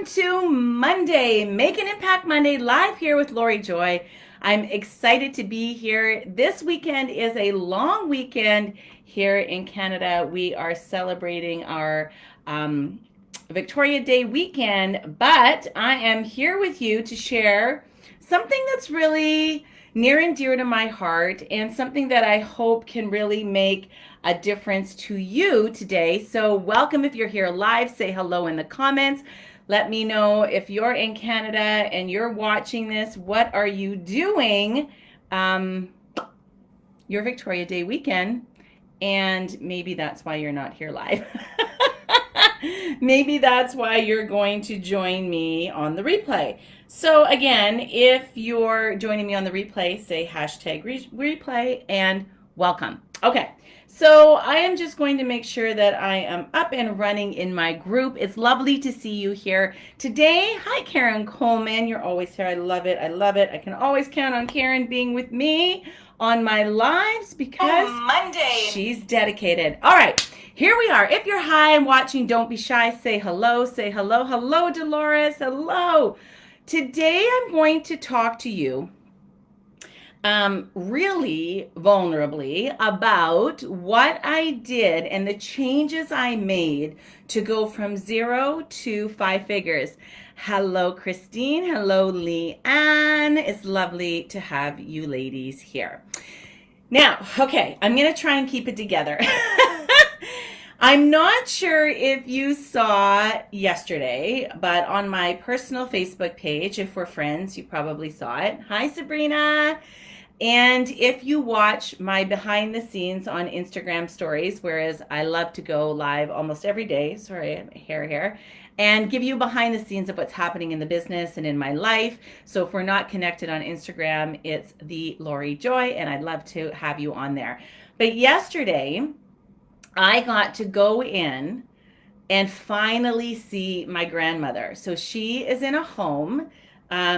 to Monday, Make an Impact Monday, live here with Lori Joy. I'm excited to be here. This weekend is a long weekend here in Canada. We are celebrating our Victoria Day weekend, but I am here with you to share something that's really near and dear to my heart and something that I hope can really make a difference to you today. So welcome if you're here live. Say hello in the comments. Let me know if you're in Canada and you're watching this. What are you doing your Victoria Day weekend? And maybe that's why you're not here live. Maybe that's why you're going to join me on the replay. So again, if you're joining me on the replay, say hashtag replay and welcome. Okay, so I am just going to make sure that I am up and running in my group. It's lovely to see you here today. Hi, Karen Coleman. You're always here. I love it. I love it. I can always count on Karen being with me on my lives because Monday she's dedicated. All right. Here we are. If you're high and watching, don't be shy. Say hello. Say hello. Hello, Dolores. Hello. Today I'm going to talk to you really vulnerably about what I did and the changes I made to go from 0 to 5 figures. Hello, Christine. Hello, Leanne. It's lovely to have you ladies here. Now, okay, I'm going to try and keep it together. I'm not sure if you saw yesterday, but on my personal Facebook page, if we're friends, you probably saw it. Hi, Sabrina. And if you watch my behind the scenes on Instagram stories, whereas I love to go live almost every day, sorry, hair here, and give you behind the scenes of what's happening in the business and in my life. So if we're not connected on Instagram, it's the Lori Joy, and I'd love to have you on there. But yesterday, I got to go in and finally see my grandmother. So she is in a home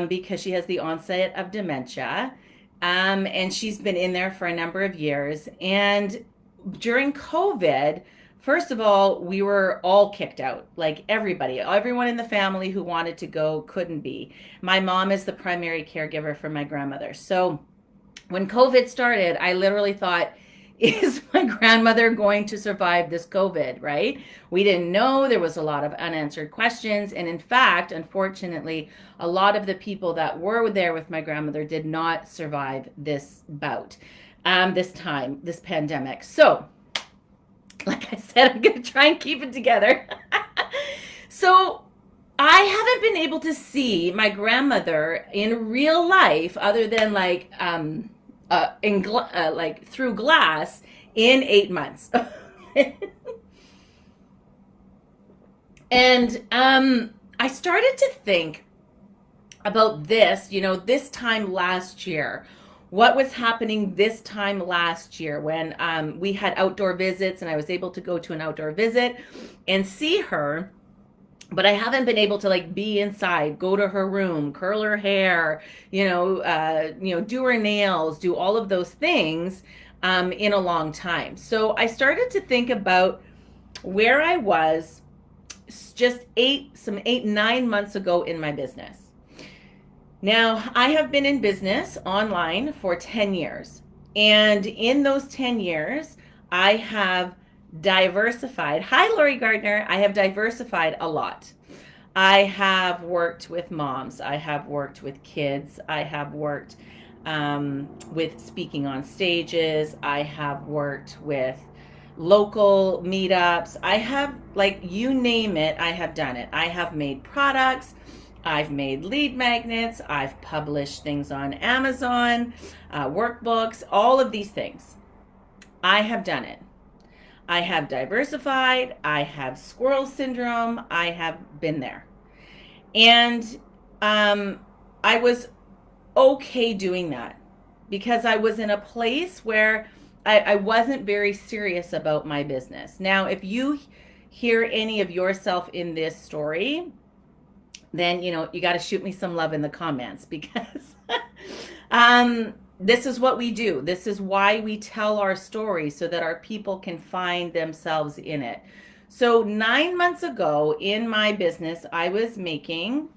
because she has the onset of dementia. And she's been in there for a number of years. And during COVID, first of all, we were all kicked out. Like everybody, everyone in the family who wanted to go couldn't be. My mom is the primary caregiver for my grandmother. So when COVID started, I literally thought, is my grandmother going to survive this COVID, right? We didn't know. There was a lot of unanswered questions. And in fact, unfortunately, a lot of the people that were there with my grandmother did not survive this bout, this pandemic. So, like I said, I'm going to try and keep it together. So, I haven't been able to see my grandmother in real life other than like through glass in 8 months. And I started to think about this, this time last year. What was happening this time last year when we had outdoor visits and I was able to go to an outdoor visit and see her. But I haven't been able to be inside, go to her room, curl her hair, do her nails, do all of those things in a long time. So I started to think about where I was just 9 months ago in my business. Now, I have been in business online for 10 years. And in those 10 years, I have diversified. Hi, Lori Gardner. I have diversified a lot. I have worked with moms. I have worked with kids. I have worked with speaking on stages. I have worked with local meetups. I have, you name it, I have done it. I have made products. I've made lead magnets. I've published things on Amazon, workbooks, all of these things. I have done it. I have diversified, I have squirrel syndrome, I have been there. And I was okay doing that because I was in a place where I wasn't very serious about my business. Now, if you hear any of yourself in this story, then, you got to shoot me some love in the comments because this is what we do. This is why we tell our story so that our people can find themselves in it. So 9 months ago in my business, I was making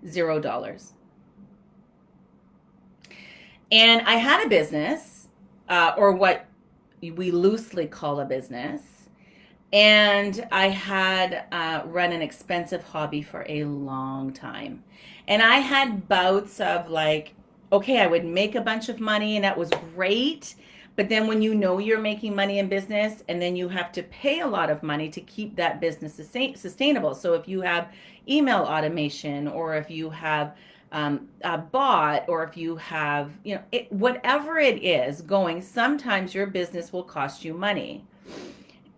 $0. And I had a business, or what we loosely call a business. And I had run an expensive hobby for a long time. And I had bouts of like, okay, I would make a bunch of money and that was great. But then when you know you're making money in business and then you have to pay a lot of money to keep that business sustainable. So if you have email automation, or if you have a bot, or if you have, whatever it is going, sometimes your business will cost you money.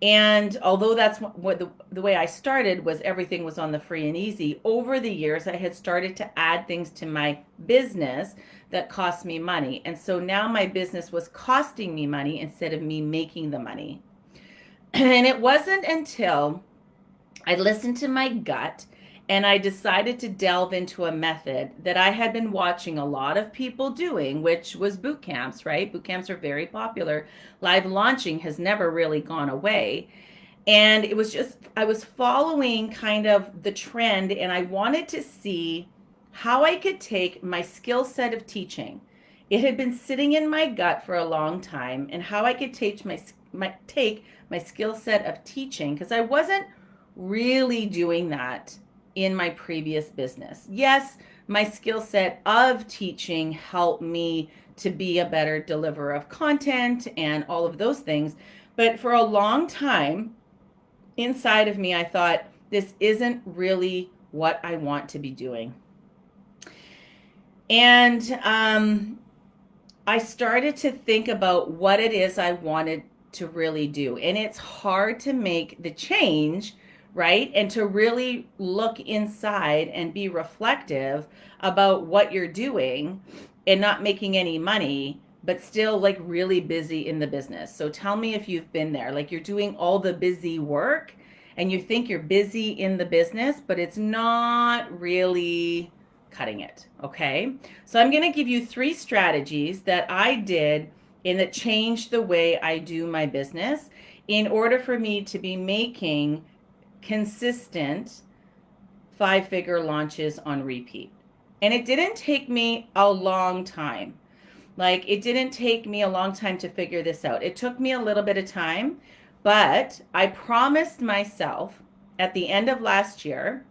And although that's what the way I started was everything was on the free and easy, over the years I had started to add things to my business that cost me money. And so now my business was costing me money instead of me making the money. And it wasn't until I listened to my gut and I decided to delve into a method that I had been watching a lot of people doing, which was boot camps, right? Boot camps are very popular. Live launching has never really gone away. And it was just, I was following kind of the trend, and I wanted to see how I could take my skill set of teaching. It had been sitting in my gut for a long time, and how I could take my skill set of teaching, because I wasn't really doing that in my previous business. Yes, my skill set of teaching helped me to be a better deliverer of content and all of those things. But for a long time, inside of me, I thought, this isn't really what I want to be doing. And I started to think about what it is I wanted to really do. And it's hard to make the change, right? And to really look inside and be reflective about what you're doing and not making any money, but still like really busy in the business. So tell me if you've been there. Like, you're doing all the busy work and you think you're busy in the business, but it's not really cutting it. Okay. So I'm going to give you 3 strategies that I did and that changed the way I do my business in order for me to be making consistent 5-figure launches on repeat. And it didn't take me a long time. Like, it didn't take me a long time to figure this out. It took me a little bit of time, but I promised myself at the end of last year,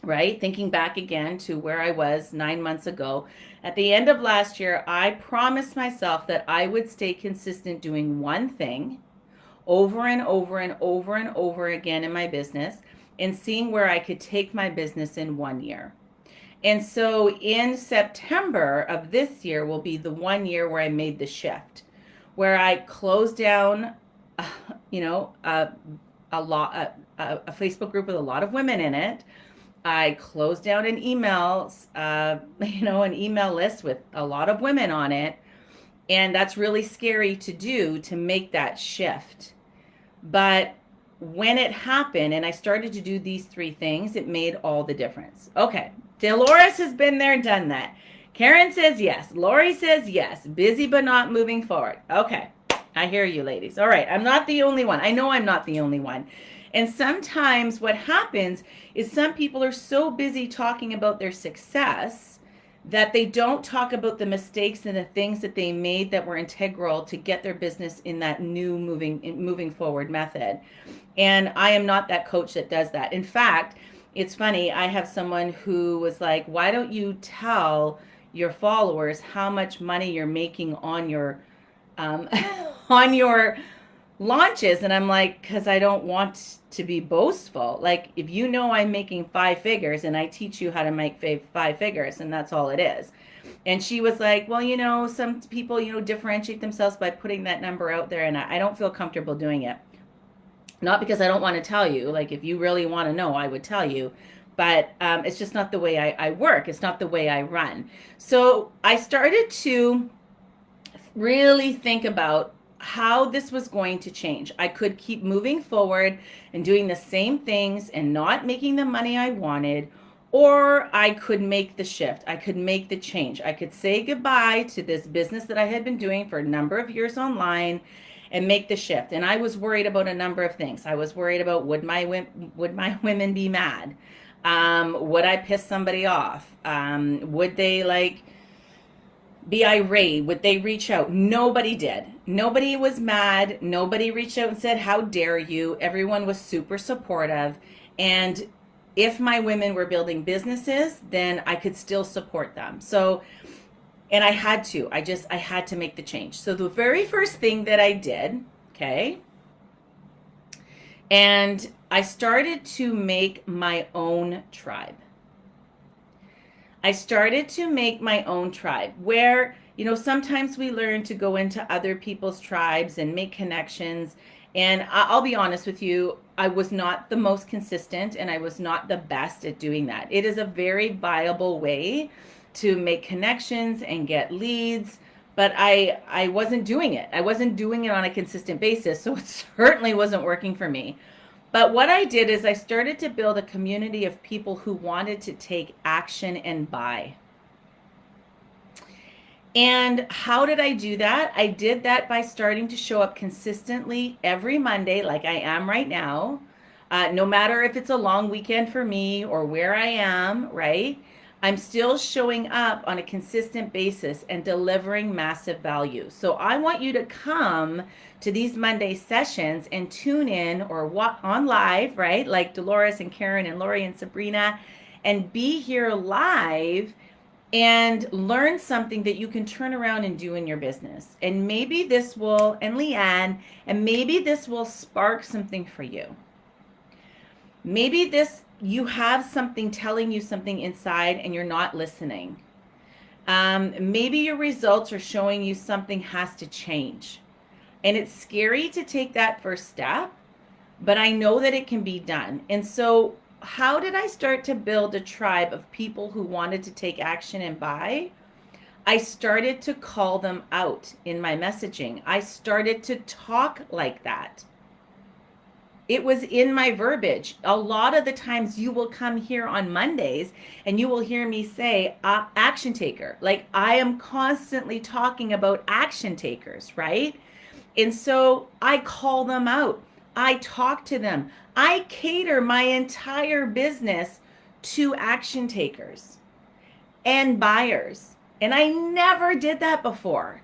right? Thinking back again to where I was 9 months ago, at the end of last year, I promised myself that I would stay consistent doing one thing over and over and over and over again in my business, and seeing where I could take my business in 1 year. And so in September of this year will be the 1 year where I made the shift, where I closed down, a Facebook group with a lot of women in it. I closed down an an email list with a lot of women on it. And that's really scary to do, to make that shift. But when it happened and I started to do these 3 things, it made all the difference. Okay, Dolores has been there, done that. Karen says yes. Lori says yes. Busy but not moving forward. Okay, I hear you, ladies. All right, I'm not the only one. I know I'm not the only one. And sometimes what happens is some people are so busy talking about their success that they don't talk about the mistakes and the things that they made that were integral to get their business in that new moving forward method. And I am not that coach that does that. In fact, it's funny, I have someone who was like, why don't you tell your followers how much money you're making on your on your launches? And I'm like, because I don't want to be boastful. Like, if you know I'm making 5 figures and I teach you how to make 5 figures, and that's all it is. And she was like, well, some people, differentiate themselves by putting that number out there, and I don't feel comfortable doing it. Not because I don't want to tell you. Like, if you really want to know, I would tell you. But it's just not the way I work. It's not the way I run. So I started to really think about how this was going to change. I could keep moving forward and doing the same things and not making the money I wanted, or I could make the shift. I could make the change. I could say goodbye to this business that I had been doing for a number of years online, and make the shift. And I was worried about a number of things. I was worried about would my women be mad? Would I piss somebody off? Would they like be irate? Would they reach out? Nobody did. Nobody was mad. Nobody reached out and said, how dare you? Everyone was super supportive. And if my women were building businesses, then I could still support them. So, and I had to, I had to make the change. So the very first thing that I did, okay, and I started to make my own tribe. I started to make my own tribe where, you know, sometimes we learn to go into other people's tribes and make connections. And I'll be honest with you, I was not the most consistent and I was not the best at doing that. It is a very viable way to make connections and get leads, but I wasn't doing it. I wasn't doing it on a consistent basis, so it certainly wasn't working for me. But what I did is I started to build a community of people who wanted to take action and buy. And how did I do that? I did that by starting to show up consistently every Monday, like I am right now. No matter if it's a long weekend for me or where I am, right? I'm still showing up on a consistent basis and delivering massive value. So I want you to come to these Monday sessions and tune in or on live, right? Like Dolores and Karen and Lori and Sabrina, and be here live and learn something that you can turn around and do in your business. And maybe this will, and Leanne, and maybe this will spark something for you. Maybe you have something telling you something inside and you're not listening. Maybe your results are showing you something has to change. And it's scary to take that first step, but I know that it can be done. And so how did I start to build a tribe of people who wanted to take action and buy? I started to call them out in my messaging. I started to talk like that. It was in my verbiage. A lot of the times you will come here on Mondays and you will hear me say action taker. Like I am constantly talking about action takers, right? And so I call them out. I talk to them. I cater my entire business to action takers and buyers. And I never did that before.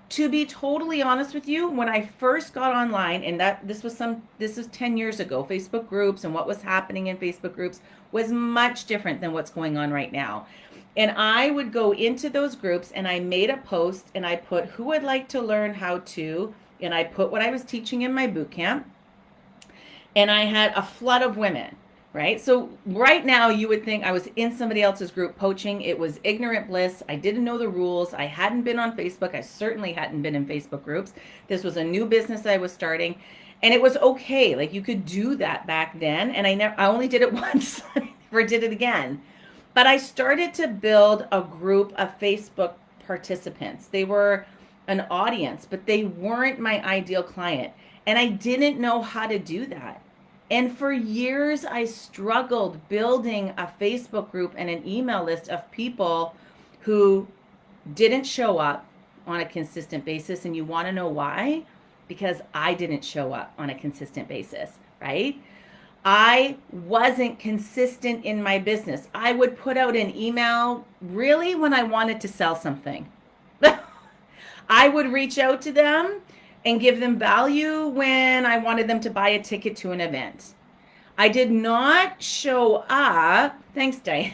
To be totally honest with you, when I first got online, and this was 10 years ago, Facebook groups and what was happening in Facebook groups was much different than what's going on right now. And I would go into those groups and I made a post and I put who would like to learn how to, and I put what I was teaching in my boot camp. And I had a flood of women, right? So right now you would think I was in somebody else's group poaching. It was ignorant bliss. I didn't know the rules. I hadn't been on Facebook. I certainly hadn't been in Facebook groups. This was a new business I was starting. And it was okay. Like you could do that back then. And I only did it once. I never did it again. But I started to build a group of Facebook participants. They were an audience, but they weren't my ideal client. And I didn't know how to do that. And for years, I struggled building a Facebook group and an email list of people who didn't show up on a consistent basis. And you want to know why? Because I didn't show up on a consistent basis, right? I wasn't consistent in my business. I would put out an email really when I wanted to sell something. I would reach out to them and give them value when I wanted them to buy a ticket to an event. I did not show up, thanks Diane,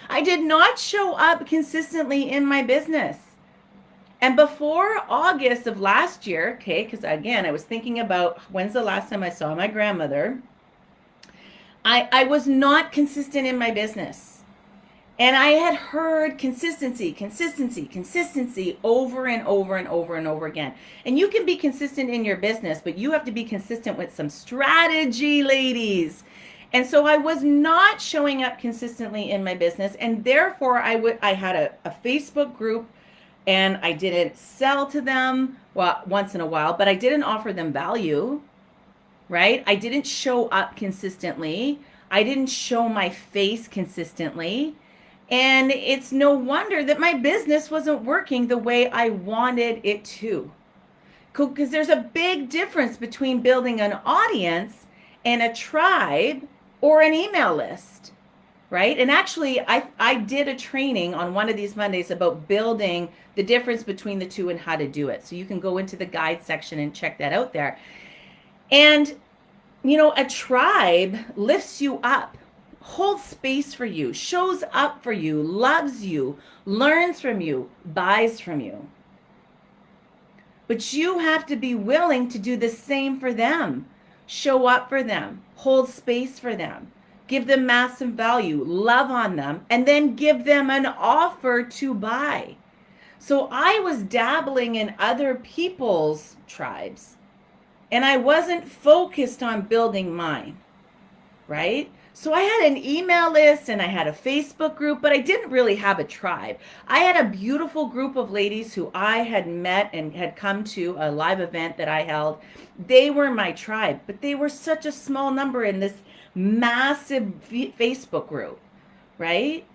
I did not show up consistently in my business. And before August of last year, okay, because again, I was thinking about when's the last time I saw my grandmother, I was not consistent in my business. And I had heard consistency over and over and over and over again. And you can be consistent in your business, but you have to be consistent with some strategy, ladies. And so I was not showing up consistently in my business. And therefore I had a Facebook group and I didn't sell to them once in a while, but I didn't offer them value, right? I didn't show up consistently. I didn't show my face consistently. And it's no wonder that my business wasn't working the way I wanted it to. Because there's a big difference between building an audience and a tribe or an email list, right? And actually, I did a training on one of these Mondays about building the difference between the two and how to do it. So you can go into the guide section and check that out there. And, a tribe lifts you up, holds space for you, shows up for you, loves you, learns from you, buys from you. But you have to be willing to do the same for them. Show up for them, hold space for them, give them massive value, love on them, and then give them an offer to buy. So I was dabbling in other people's tribes, and I wasn't focused on building mine, right? So I had an email list and I had a Facebook group, but I didn't really have a tribe. I had a beautiful group of ladies who I had met and had come to a live event that I held. They were my tribe, but they were such a small number in this massive Facebook group, right?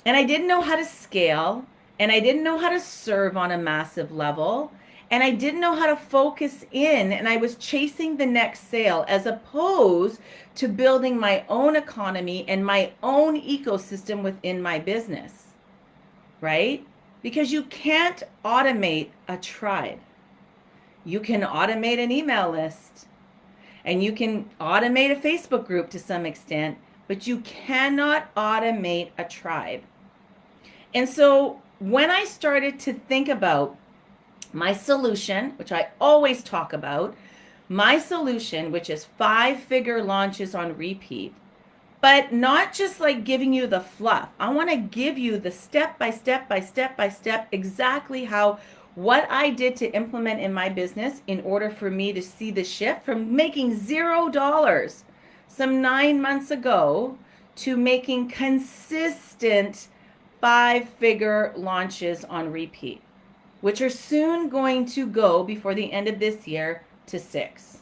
And I didn't know how to scale, and I didn't know how to serve on a massive level, and I didn't know how to focus in, and I was chasing the next sale as opposed to building my own economy and my own ecosystem within my business, right? Because you can't automate a tribe. You can automate an email list, and you can automate a Facebook group to some extent, but you cannot automate a tribe. And so when I started to think about my solution, which I always talk about, my solution, which is 5-figure launches on repeat, but not just like giving you the fluff. I want to give you the step by step exactly how what I did to implement in my business in order for me to see the shift from making $0 some 9 months ago to making consistent 5-figure launches on repeat, which are soon going to go before the end of this year to 6.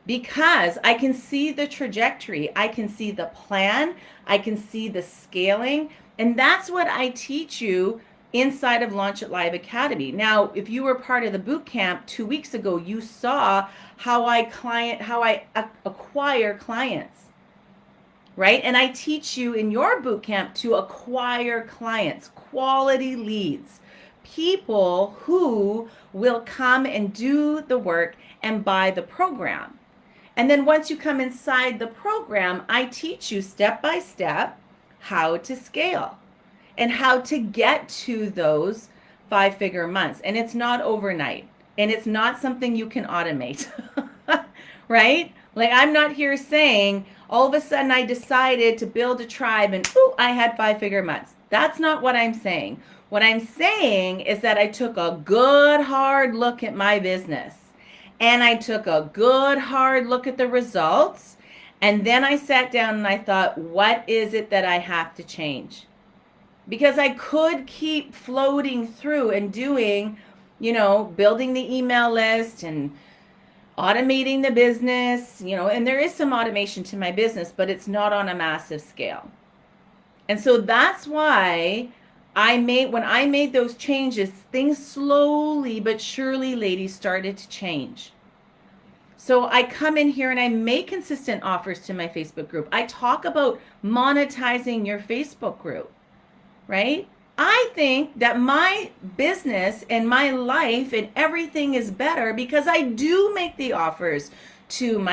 Because I can see the trajectory, I can see the plan, I can see the scaling, and that's what I teach you inside of Launch It Live Academy. Now, if you were part of the boot camp 2 weeks ago, you saw how I acquire clients, right? And I teach you in your boot camp to acquire clients, quality leads, people who will come and do the work and buy the program. And then once you come inside the program, I teach you step by step how to scale and how to get to those 5-figure months. And it's not overnight, and it's not something you can automate, right? Like, I'm not here saying all of a sudden I decided to build a tribe and I had 5-figure months. That's not what I'm saying. What I'm saying is that I took a good hard look at my business, and I took a good hard look at the results, and then I sat down and I thought, what is it that I have to change? Because I could keep floating through and doing, building the email list and automating the business, and there is some automation to my business, but it's not on a massive scale. And so that's why when I made those changes, things slowly but surely, ladies, started to change. So I come in here and I make consistent offers to my Facebook group. I talk about monetizing your Facebook group, right? I think that my business and my life and everything is better because I do make the offers to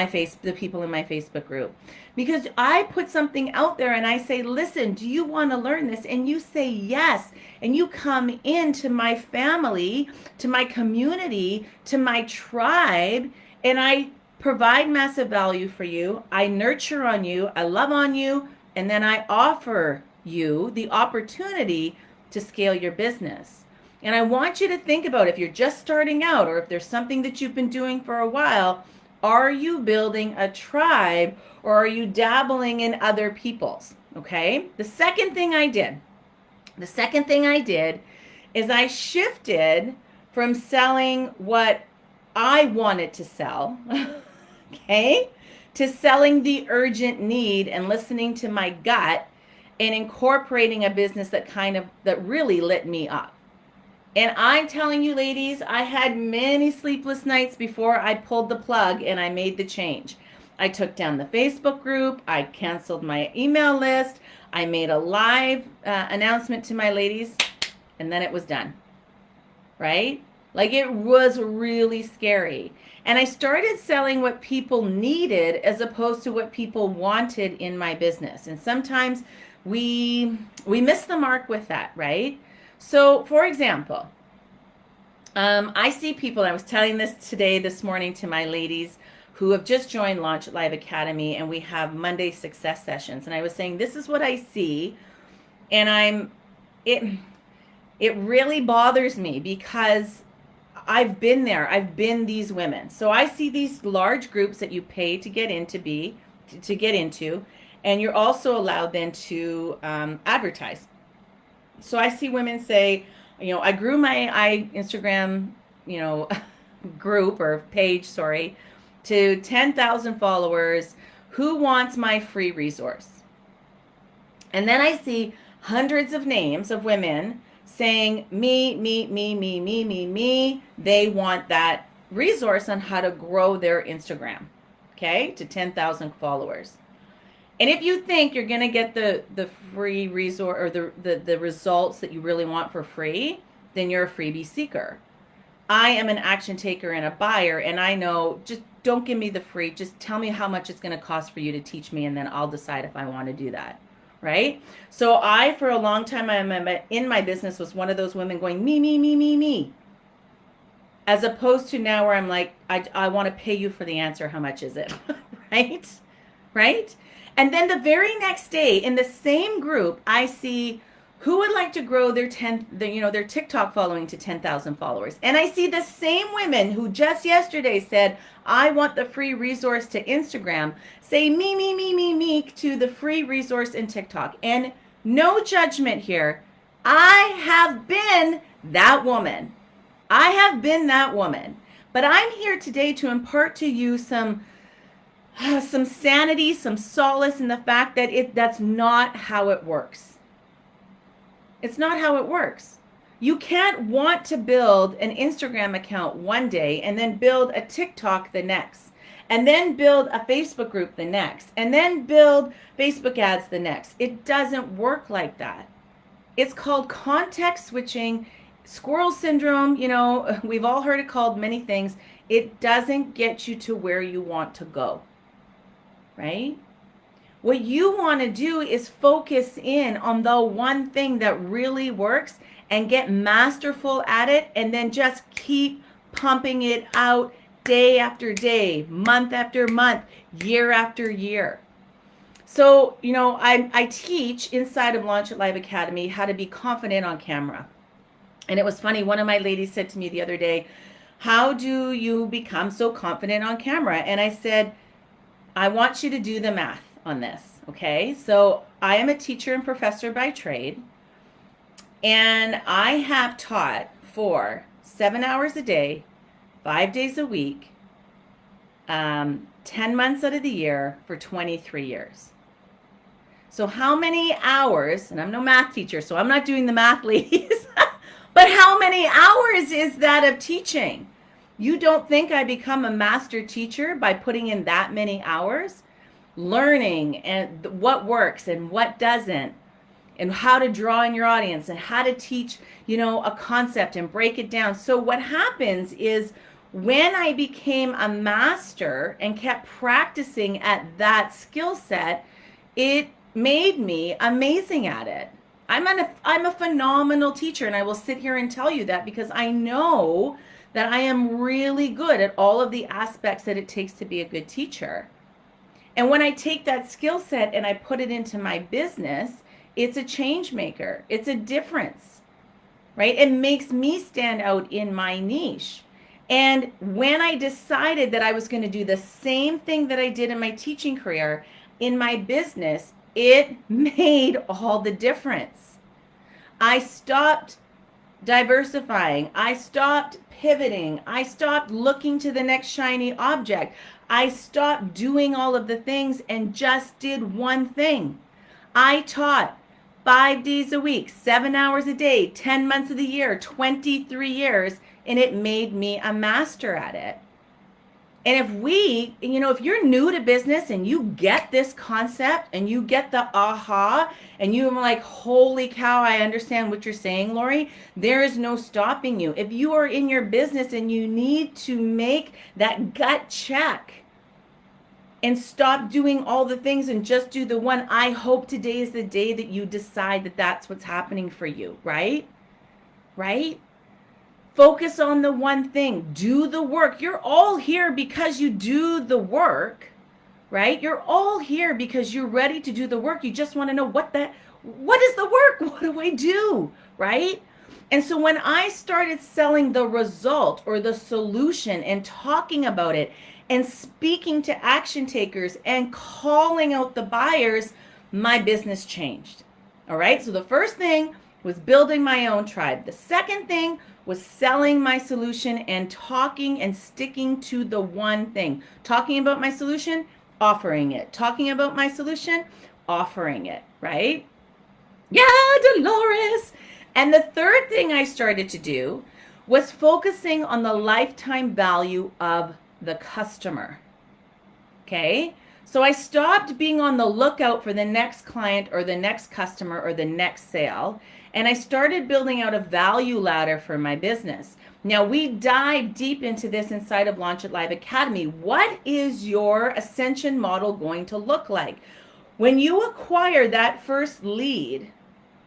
the people in my Facebook group. Because I put something out there and I say, listen, do you want to learn this? And you say yes. And you come into my family, to my community, to my tribe, and I provide massive value for you. I nurture on you. I love on you. And then I offer you the opportunity to scale your business. And I want you to think about, if you're just starting out or if there's something that you've been doing for a while, are you building a tribe or are you dabbling in other people's? Okay. The second thing I did is I shifted from selling what I wanted to sell, okay, to selling the urgent need and listening to my gut and incorporating a business that really lit me up. And I'm telling you, ladies, I had many sleepless nights before I pulled the plug and I made the change. I took down the Facebook group. I canceled my email list. I made a live announcement to my ladies, and then it was done. Right? Like, it was really scary. And I started selling what people needed as opposed to what people wanted in my business. And sometimes we miss the mark with that, right? So, for example, I see people, I was telling this morning to my ladies who have just joined Launch It Live Academy, and we have Monday success sessions. And I was saying, this is what I see. And it really bothers me because I've been there. I've been these women. So I see these large groups that you pay to get into, and you're also allowed then to advertise. So I see women say, I grew my Instagram, group or page, to 10,000 followers. Who wants my free resource? And then I see hundreds of names of women saying, me. They want that resource on how to grow their Instagram, okay, to 10,000 followers. And if you think you're going to get the free resource or the results that you really want for free, then you're a freebie seeker. I am an action taker and a buyer, and I know, just don't give me the free. Just tell me how much it's going to cost for you to teach me, and then I'll decide if I want to do that. Right? So I, for a long time, in my business, was one of those women going, me. As opposed to now where I'm like, I want to pay you for the answer. How much is it? Right? And then the very next day in the same group, I see who would like to grow their TikTok following to 10,000 followers. And I see the same women who just yesterday said, I want the free resource to Instagram, say me to the free resource in TikTok. And no judgment here. I have been that woman. But I'm here today to impart to you some sanity, some solace in the fact that that's not how it works. It's not how it works. You can't want to build an Instagram account one day and then build a TikTok the next, and then build a Facebook group the next, and then build Facebook ads the next. It doesn't work like that. It's called context switching, squirrel syndrome. We've all heard it called many things. It doesn't get you to where you want to go. Right? What you want to do is focus in on the one thing that really works and get masterful at it, and then just keep pumping it out day after day, month after month, year after year. So, I teach inside of Launch It Live Academy how to be confident on camera. And it was funny, one of my ladies said to me the other day, how do you become so confident on camera? And I said, I want you to do the math on this, okay? So I am a teacher and professor by trade, and I have taught for 7 hours a day, 5 days a week, 10 months out of the year for 23 years. So how many hours, and I'm no math teacher, so I'm not doing the math, ladies, but how many hours is that of teaching? You don't think I become a master teacher by putting in that many hours? Learning and what works and what doesn't, and how to draw in your audience, and how to teach, a concept and break it down. So what happens is, when I became a master and kept practicing at that skill set, it made me amazing at it. I'm a phenomenal teacher, and I will sit here and tell you that because I know that I am really good at all of the aspects that it takes to be a good teacher. And when I take that skill set and I put it into my business, it's a change maker. It's a difference, right? It makes me stand out in my niche. And when I decided that I was going to do the same thing that I did in my teaching career in my business, it made all the difference. I stopped diversifying. I stopped pivoting. I stopped looking to the next shiny object. I stopped doing all of the things and just did one thing. I taught 5 days a week, 7 hours a day, 10 months of the year, 23 years, and it made me a master at it. And if you're new to business and you get this concept and you get the aha and you're like, holy cow, I understand what you're saying, Lori, there is no stopping you. If you are in your business and you need to make that gut check and stop doing all the things and just do the one, I hope today is the day that you decide that that's what's happening for you, right? Right? Focus on the one thing. Do the work. You're all here because you do the work, right? You're all here because you're ready to do the work. You just want to know what is the work? What do I do, right? And so when I started selling the result or the solution and talking about it and speaking to action takers and calling out the buyers, my business changed. All right. So the first thing was building my own tribe. The second thing was selling my solution and talking and sticking to the one thing. Talking about my solution, offering it. Talking about my solution, offering it, right? Yeah, Dolores. And the third thing I started to do was focusing on the lifetime value of the customer. Okay? So I stopped being on the lookout for the next client or the next customer or the next sale, and I started building out a value ladder for my business. Now, we dive deep into this inside of Launch It Live Academy. What is your ascension model going to look like? When you acquire that first lead,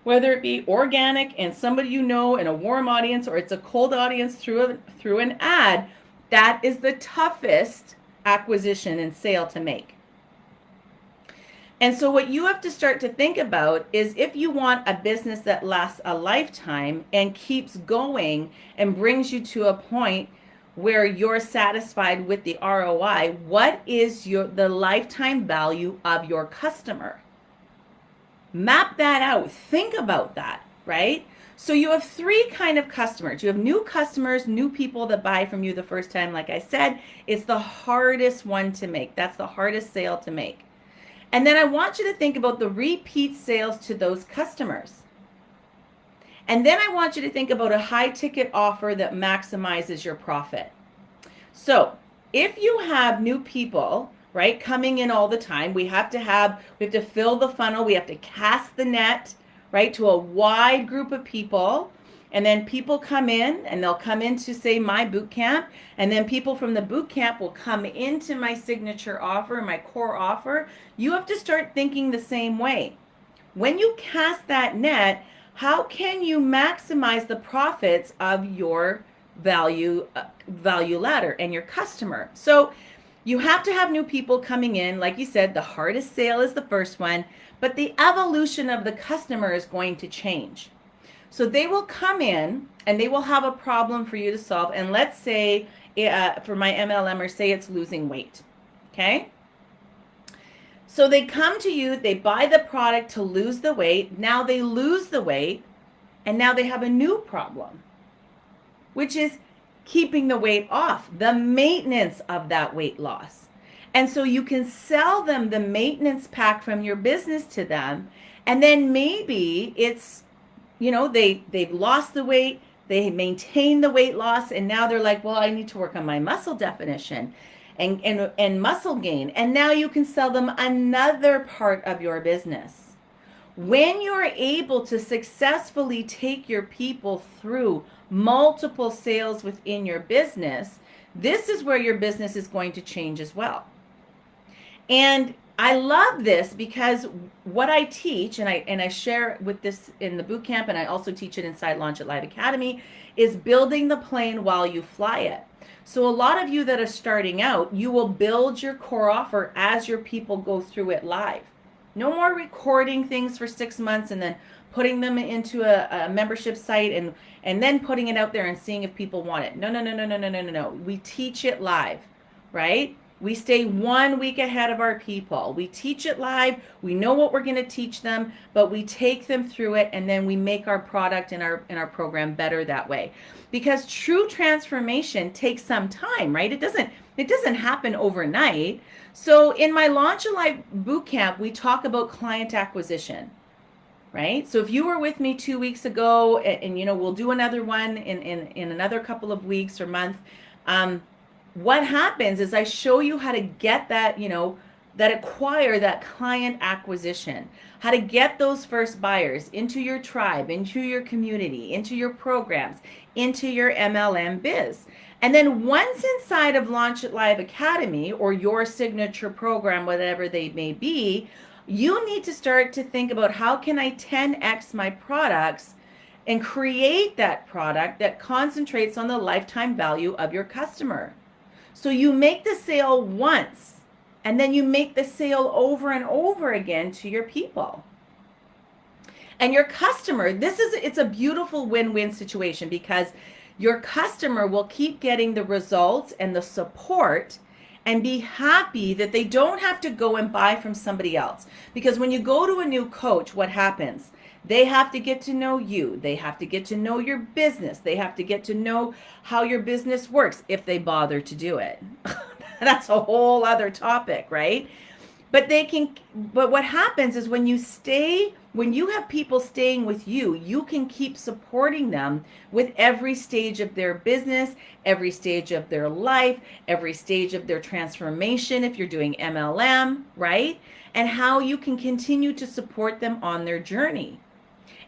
whether it be organic and somebody you know in a warm audience or it's a cold audience through an ad, that is the toughest acquisition and sale to make. And so what you have to start to think about is if you want a business that lasts a lifetime and keeps going and brings you to a point where you're satisfied with the ROI, what is the lifetime value of your customer? Map that out. Think about that, right? So you have three kind of customers. You have new customers, new people that buy from you the first time. Like I said, it's the hardest one to make. That's the hardest sale to make. And then I want you to think about the repeat sales to those customers. And then I want you to think about a high ticket offer that maximizes your profit. So if you have new people, right, coming in all the time, we have to fill the funnel. We have to cast the net, right, to a wide group of people. And then people come in and they'll come into, say, my boot camp. And then people from the boot camp will come into my signature offer, my core offer. You have to start thinking the same way. When you cast that net, how can you maximize the profits of your value ladder and your customer? So you have to have new people coming in. Like you said, the hardest sale is the first one, but the evolution of the customer is going to change. So they will come in and they will have a problem for you to solve. And let's say for my MLM, say it's losing weight. Okay. So they come to you, they buy the product to lose the weight. Now they lose the weight and now they have a new problem, which is keeping the weight off, the maintenance of that weight loss. And so you can sell them the maintenance pack from your business to them. And then maybe it's, they've lost the weight, they maintain the weight loss, and now they're like, well, I need to work on my muscle definition and muscle gain. And now you can sell them another part of your business. When you're able to successfully take your people through multiple sales within your business, this is where your business is going to change as well. And I love this because what I teach, and I share with this in the boot camp, and I also teach it inside Launch It Live Academy, is building the plane while you fly it. So a lot of you that are starting out, you will build your core offer as your people go through it live. No more recording things for 6 months and then putting them into a membership site and then putting it out there and seeing if people want it. No. We teach it live, right? We stay 1 week ahead of our people. We teach it live. We know what we're going to teach them, but we take them through it, and then we make our product and our program better that way. Because true transformation takes some time, right? It doesn't happen overnight. So in my Launch It Live bootcamp, we talk about client acquisition. right? So if you were with me 2 weeks ago, and you know, we'll do another one in another couple of weeks or month, what happens is I show you how to get that, you know, that acquire that client acquisition, how to get those first buyers into your tribe, into your community, into your programs, into your MLM biz. And then once inside of Launch It Live Academy or your signature program, whatever they may be, you need to start to think about how can I 10x my products and create that product that concentrates on the lifetime value of your customer. So you make the sale once and then you make the sale over and over again to your people. And your customer, it's a beautiful win-win situation because your customer will keep getting the results and the support and be happy that they don't have to go and buy from somebody else. Because when you go to a new coach, what happens? They have to get to know you. They have to get to know your business. They have to get to know how your business works if they bother to do it. That's a whole other topic, right? But what happens is when you have people staying with you, you can keep supporting them with every stage of their business, every stage of their life, every stage of their transformation if you're doing MLM, right? And how you can continue to support them on their journey.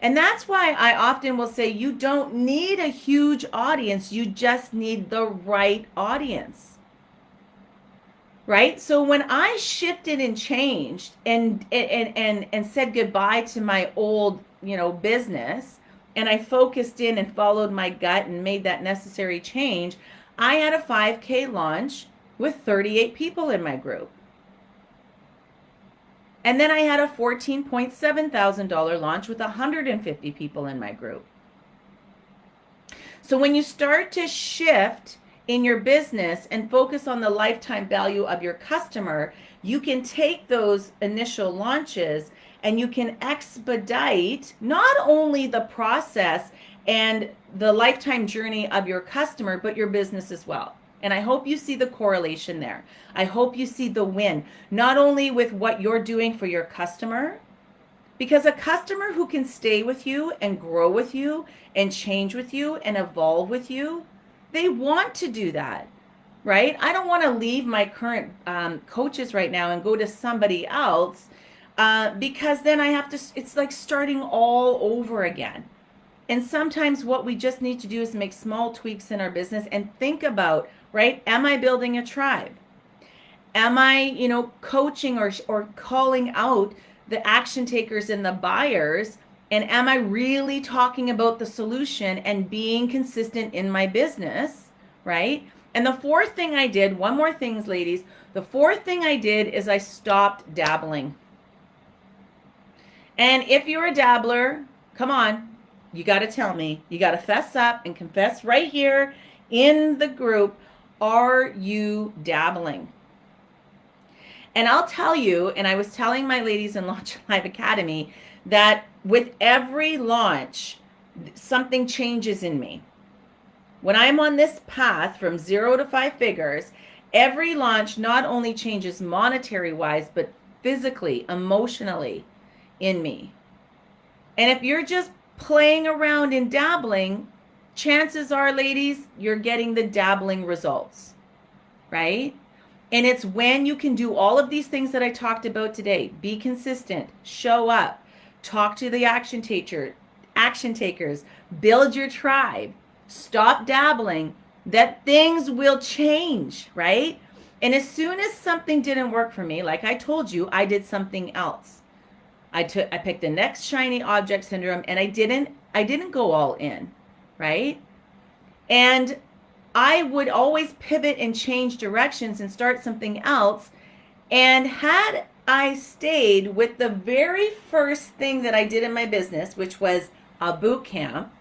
And that's why I often will say you don't need a huge audience, you just need the right audience. Right? So when I shifted and changed and said goodbye to my old, you know, business, and I focused in and followed my gut and made that necessary change, I had a 5K launch with 38 people in my group. And then I had a $14.7 thousand launch with 150 people in my group. So when you start to shift in your business and focus on the lifetime value of your customer, you can take those initial launches and you can expedite not only the process and the lifetime journey of your customer, but your business as well. And I hope you see the correlation there. I hope you see the win, not only with what you're doing for your customer, because a customer who can stay with you and grow with you and change with you and evolve with you, they want to do that, right? I don't want to leave my current coaches right now and go to somebody else because then I have to, it's like starting all over again. And sometimes what we just need to do is make small tweaks in our business and think about, right? Am I building a tribe? Am I, you know, coaching or calling out the action takers and the buyers? And am I really talking about the solution and being consistent in my business, right? And the fourth thing I did, one more thing, ladies, the fourth thing I did is I stopped dabbling. And if you're a dabbler, come on, you got to tell me, you got to fess up and confess right here in the group, are you dabbling? And I'll tell you, and I was telling my ladies in Launch It Live Academy, that with every launch, something changes in me. When I'm on this path from 0 to 5 figures, every launch not only changes monetary wise, but physically, emotionally in me. And if you're just playing around and dabbling, chances are, ladies, you're getting the dabbling results, right? And it's when you can do all of these things that I talked about today. Be consistent, show up, talk to the action takers, build your tribe, stop dabbling, that things will change, right? And as soon as something didn't work for me, like I told you, I did something else. I picked the next shiny object syndrome, and I didn't go all in, right? And I would always pivot and change directions and start something else. And had I stayed with the very first thing that I did in my business, which was a boot camp,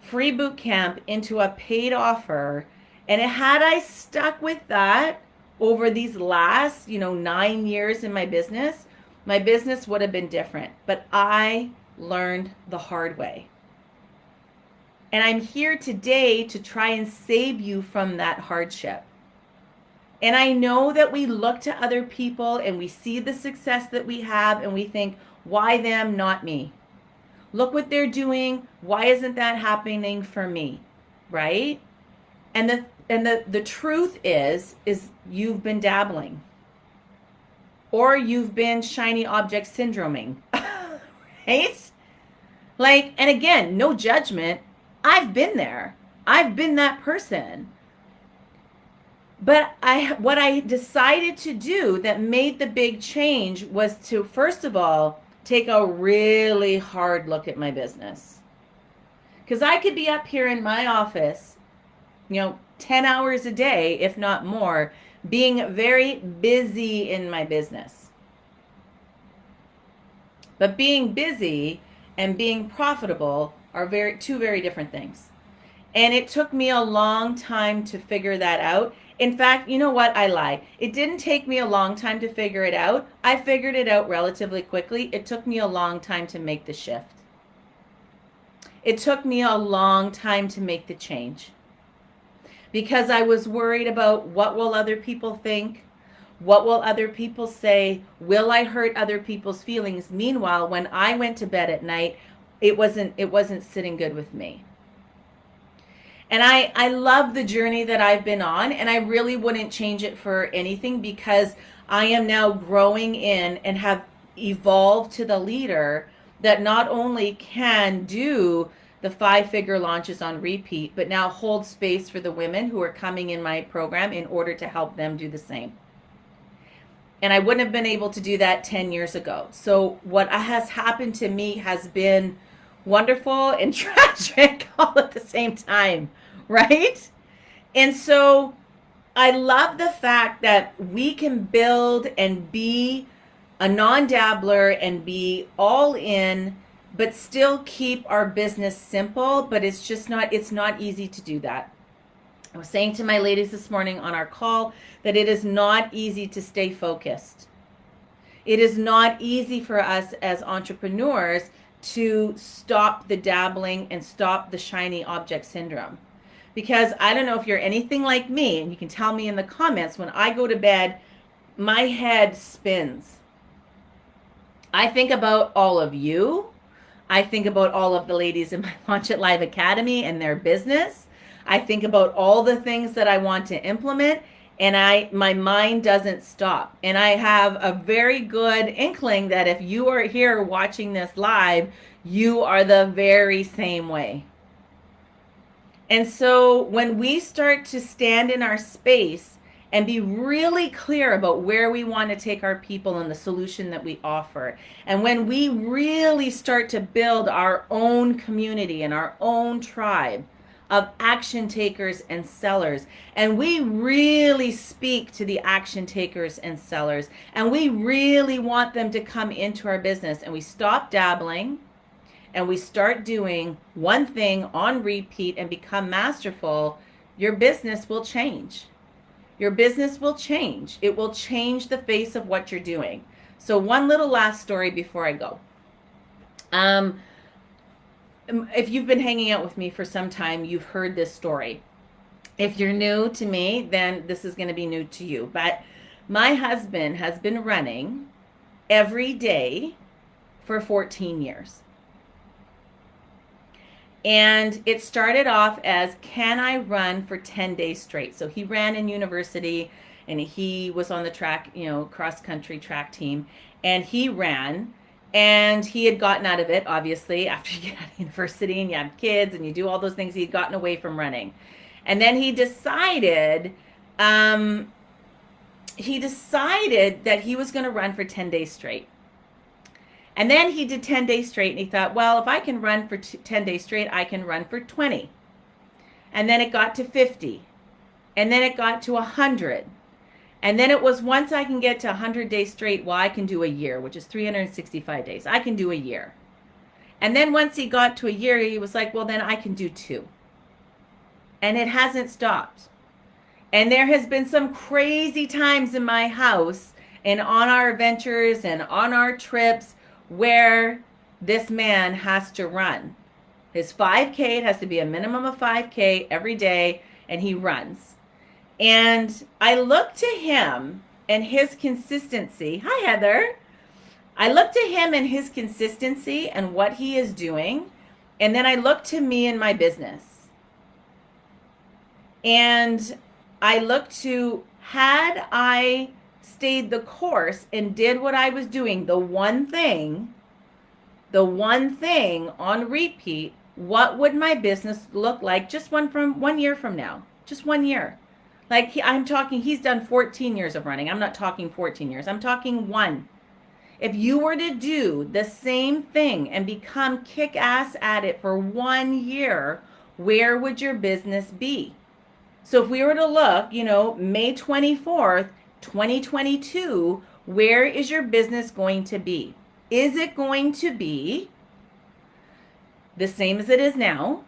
free boot camp into a paid offer, and had I stuck with that over these last, 9 years in my business would have been different. But I learned the hard way. And I'm here today to try and save you from that hardship. And I know that we look to other people and we see the success that we have and we think, Why them, not me? Look what they're doing. Why isn't that happening for me? Right? And the truth is you've been dabbling, or you've been shiny object syndroming. Right? Like, and again, no judgment. I've been there. I've been that person. But what I decided to do that made the big change was to, first of all, take a really hard look at my business. Because I could be up here in my office, 10 hours a day, if not more, being very busy in my business. But being busy and being profitable are two very different things. And it took me a long time to figure that out. In fact, you know what? I lie. It didn't take me a long time to figure it out. I figured it out relatively quickly. It took me a long time to make the shift. It took me a long time to make the change. Because I was worried about what will other people think? What will other people say? Will I hurt other people's feelings? Meanwhile, when I went to bed at night, it wasn't sitting good with me. And I love the journey that I've been on, and I really wouldn't change it for anything, because I am now growing in and have evolved to the leader that not only can do the 5-figure launches on repeat, but now hold space for the women who are coming in my program in order to help them do the same. And I wouldn't have been able to do that 10 years ago. So what has happened to me has been wonderful and tragic all at the same time, right? And so I love the fact that we can build and be a non-dabbler and be all in, but still keep our business simple. But it's not easy to do that. I was saying to my ladies this morning on our call that it is not easy to stay focused. It is not easy for us as entrepreneurs to stop the dabbling and stop the shiny object syndrome. Because I don't know if you're anything like me, and you can tell me in the comments, when I go to bed, my head spins. I think about all of you. I think about all of the ladies in my Launch It Live Academy and their business. I think about all the things that I want to implement, and my mind doesn't stop. And I have a very good inkling that if you are here watching this live, you are the very same way. And so when we start to stand in our space and be really clear about where we want to take our people and the solution that we offer, and when we really start to build our own community and our own tribe of action takers and sellers, and we really speak to the action takers and sellers, and we really want them to come into our business, and we stop dabbling and we start doing one thing on repeat and become masterful, your business will change. Your business will change. It will change the face of what you're doing. So one little last story before I go. If you've been hanging out with me for some time, you've heard this story. If you're new to me, then this is going to be new to you. But my husband has been running every day for 14 years. And it started off as, can I run for 10 days straight? So he ran in university, and he was on the track, cross country track team, and he ran, and he had gotten out of it, obviously, after you get out of university and you have kids and you do all those things. He'd gotten away from running. And then he decided that he was going to run for 10 days straight. And then he did 10 days straight, and he thought, well, if I can run for 10 days straight, I can run for 20. And then it got to 50. And then it got to 100. And then it was, once I can get to 100 days straight, well, I can do a year, which is 365 days. I can do a year. And then once he got to a year, he was like, well, then I can do 2. And it hasn't stopped. And there has been some crazy times in my house and on our adventures and on our trips where this man has to run. His 5K, it has to be a minimum of 5K every day, and he runs. And I look to him and his consistency. Hi, Heather. I look to him and his consistency and what he is doing. And then I look to me and my business. And I look to, had I stayed the course and did what I was doing, the one thing on repeat, what would my business look like just 1 year from now? Just 1 year. Like I'm talking, he's done 14 years of running. I'm not talking 14 years. I'm talking one. If you were to do the same thing and become kick-ass at it for 1 year, where would your business be? So if we were to look, May 24th, 2022, where is your business going to be? Is it going to be the same as it is now?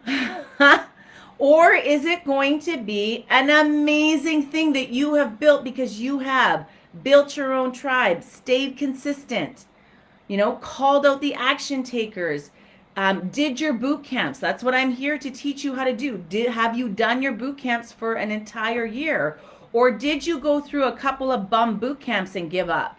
Or is it going to be an amazing thing that you have built because you have built your own tribe, stayed consistent, called out the action takers, did your boot camps? That's what I'm here to teach you how to do. Have you done your boot camps for an entire year? Or did you go through a couple of bum boot camps and give up?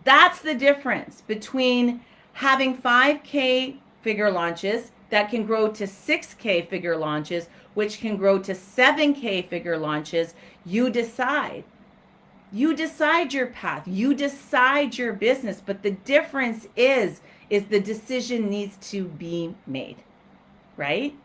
That's the difference between having 5K figure launches that can grow to 6K figure launches, which can grow to 7K figure launches. You decide. You decide your path. You decide your business. But the difference is the decision needs to be made, right?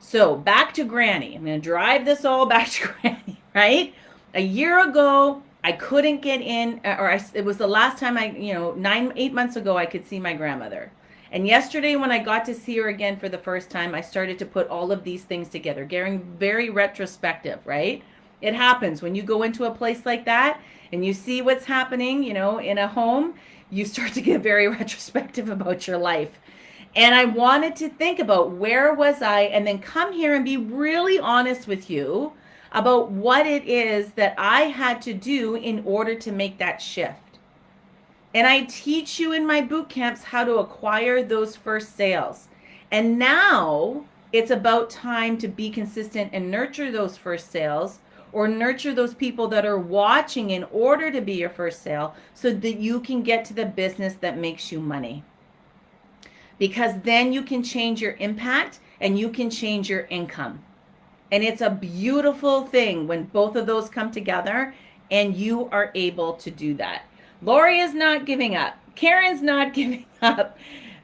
So back to Granny. I'm going to drive this all back to Granny, right? A year ago, I couldn't get in, it was the last time 8 months ago, I could see my grandmother. And yesterday when I got to see her again for the first time, I started to put all of these things together, getting very retrospective, right? It happens when you go into a place like that and you see what's happening, in a home, you start to get very retrospective about your life. And I wanted to think about where was I, and then come here and be really honest with you about what it is that I had to do in order to make that shift. And I teach you in my boot camps how to acquire those first sales. And now it's about time to be consistent and nurture those first sales, or nurture those people that are watching in order to be your first sale, so that you can get to the business that makes you money. Because then you can change your impact and you can change your income. And it's a beautiful thing when both of those come together and you are able to do that. Lori is not giving up. Karen's not giving up.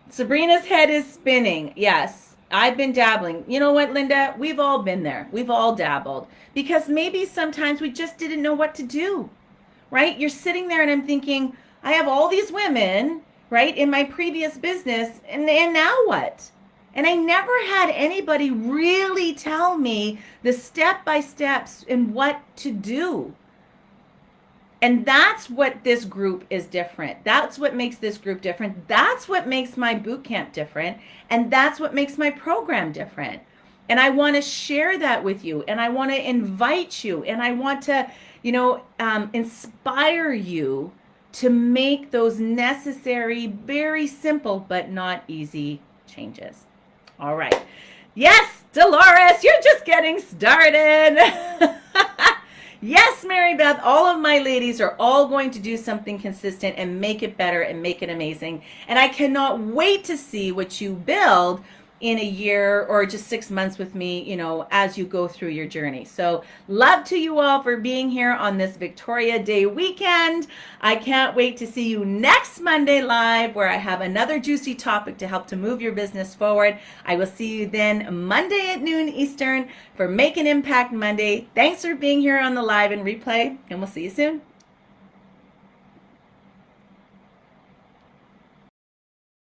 Sabrina's head is spinning. Yes, I've been dabbling. You know what, Linda? We've all been there. We've all dabbled. Because maybe sometimes we just didn't know what to do, right? You're sitting there and I'm thinking, I have all these women, right, in my previous business, and now what? And I never had anybody really tell me the step-by-steps and what to do. And that's what this group is different. That's what makes this group different. That's what makes my boot camp different. And that's what makes my program different. And I want to share that with you. And I want to invite you. And I want to, inspire you to make those necessary, very simple, but not easy changes. All right. Yes, Dolores, you're just getting started. Yes, Mary Beth, all of my ladies are all going to do something consistent and make it better and make it amazing. And I cannot wait to see what you build in a year or just 6 months with me, as you go through your journey. So love to you all for being here on this Victoria Day weekend. I can't wait to see you next Monday live, where I have another juicy topic to help to move your business forward. I will see you then Monday at noon Eastern for Make an Impact Monday. Thanks for being here on the live and replay, and we'll see you soon.